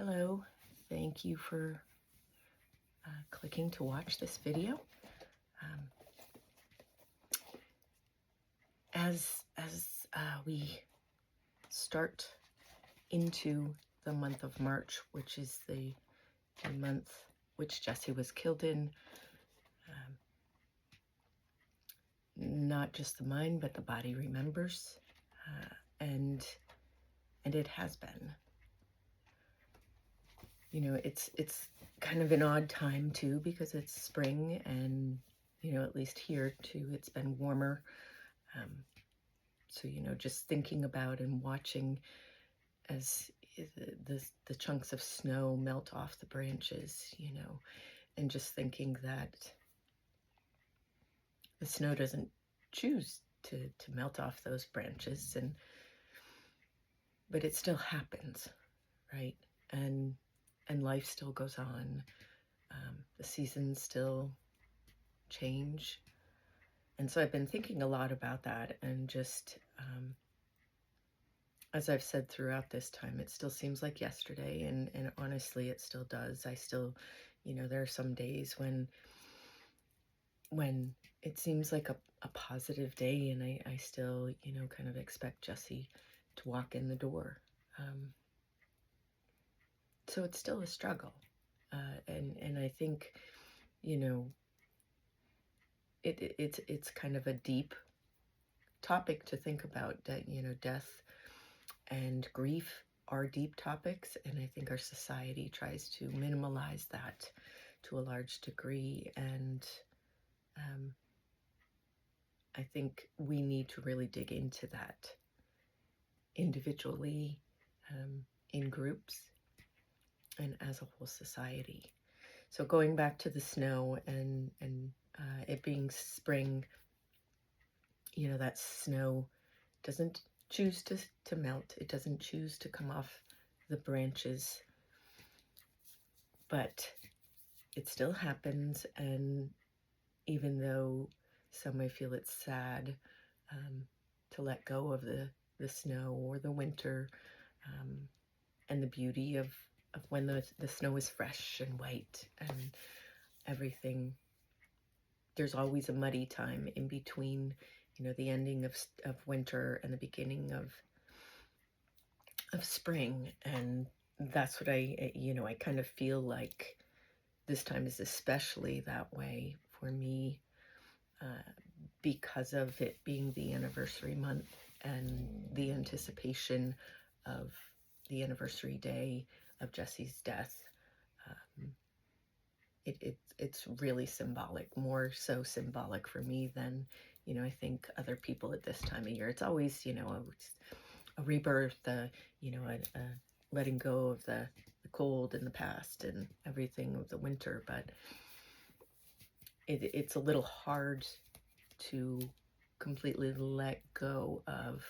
Hello, thank you for clicking to watch this video. Um, as we start into the month of March, which is the month which Jesse was killed in, not just the mind but the body remembers, and it has been. You know, it's kind of an odd time too, because it's spring, and at least here too, it's been warmer. So just thinking about and watching as the chunks of snow melt off the branches, and just thinking that the snow doesn't choose to melt off those branches, but it still happens, right? And life still goes on. The seasons still change. And so I've been thinking a lot about that, and just as I've said throughout this time, it still seems like yesterday, and honestly, it still does. I still, there are some days when it seems like a positive day, and I still, kind of expect Jesse to walk in the door. So it's still a struggle. And I think, it's kind of a deep topic to think about, that, death and grief are deep topics, and I think our society tries to minimalize that to a large degree. And I think we need to really dig into that individually, in groups, and as a whole society. So going back to the snow and it being spring, that snow doesn't choose to melt. It doesn't choose to come off the branches, but it still happens. And even though some may feel it's sad to let go of the snow or the winter, and the beauty of when the snow is fresh and white and everything, there's always a muddy time in between, the ending of winter and the beginning of spring. And that's what I kind of feel like this time is especially that way for me, because of it being the anniversary month and the anticipation of the anniversary day of Jesse's death. It's really symbolic, more so symbolic for me than, I think other people at this time of year. It's always, a rebirth, a letting go of the cold in the past and everything of the winter, but it's a little hard to completely let go of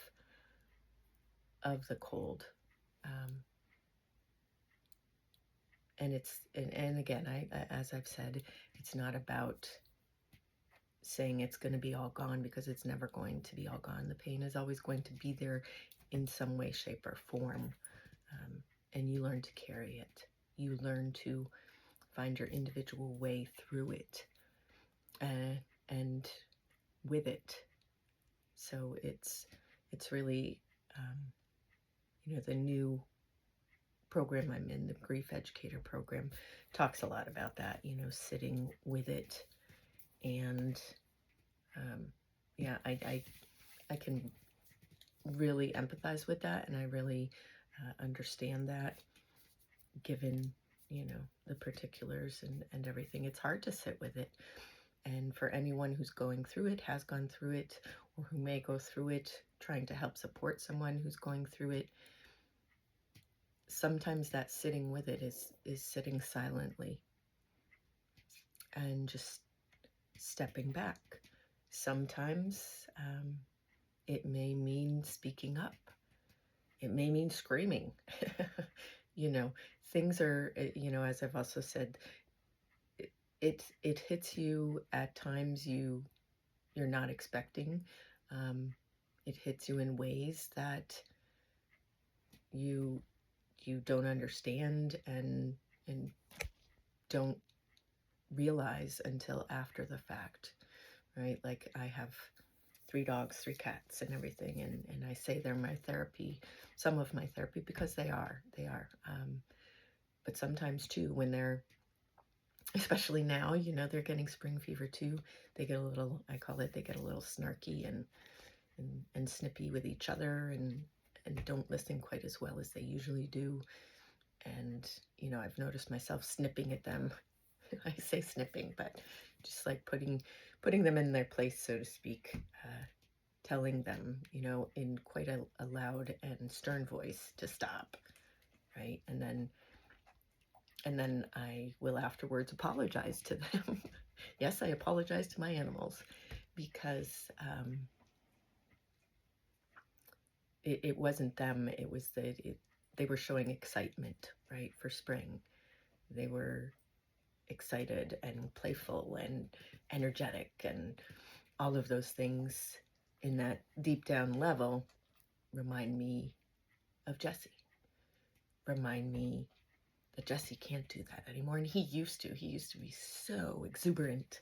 the cold. And again, I as I've said, it's not about saying it's going to be all gone, because it's never going to be all gone. The pain is always going to be there in some way, shape, or form. And you learn to carry it. You learn to find your individual way through it, and with it. So it's really, the new program I'm in, the Grief Educator program, talks a lot about that, sitting with it. And yeah, I can really empathize with that, and I really understand that, given, the particulars and everything. It's hard to sit with it. And for anyone who's going through it, has gone through it, or who may go through it, trying to help support someone who's going through it, sometimes that sitting with it is sitting silently and just stepping back. Sometimes it may mean speaking up. It may mean screaming. Things are, as I've also said, it hits you at times you're not expecting. It hits you in ways that you you don't understand and don't realize until after the fact, right? Like I have 3 dogs, 3 cats and everything, and I say they're my therapy, some of my therapy, because they are. But sometimes too, when they're, especially now, you know, they're getting spring fever too, they get a little, I call it, they get a little snarky and snippy with each other and don't listen quite as well as they usually do. And, you know, I've noticed myself snipping at them. I say snipping, but just like putting them in their place, so to speak, telling them, you know, in quite a loud and stern voice to stop, right? And then I will afterwards apologize to them. Yes, I apologize to my animals because it wasn't them. It was that they were showing excitement, right, for spring. They were excited and playful and energetic and all of those things in that deep down level remind me of Jesse. Remind me that Jesse can't do that anymore. And he used to be so exuberant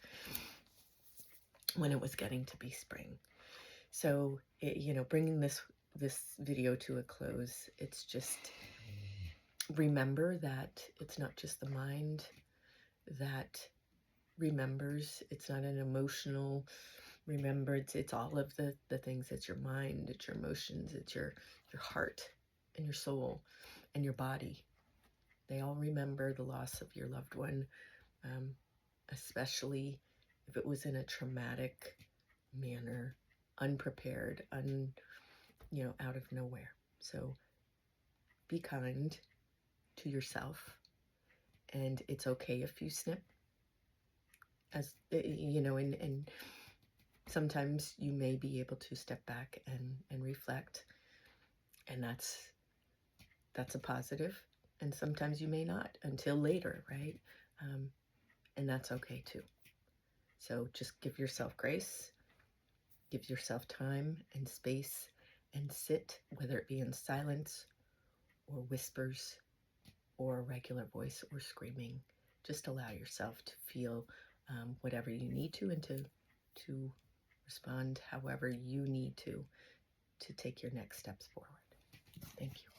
when it was getting to be spring. So, you know, bringing this video to a close, it's just remember that it's not just the mind that remembers. It's not an emotional remember. It's all of the things. It's your mind, it's your emotions, it's your heart and your soul and your body. They all remember the loss of your loved one, especially if it was in a traumatic manner, unprepared, you know, out of nowhere. So be kind to yourself, and it's okay if you snip, as you know, and sometimes you may be able to step back and reflect, and that's a positive, and sometimes you may not until later, right? And that's okay too. So just give yourself grace, give yourself time and space, and sit, whether it be in silence or whispers or a regular voice or screaming. Just allow yourself to feel whatever you need to, and to respond however you need to take your next steps forward. Thank you.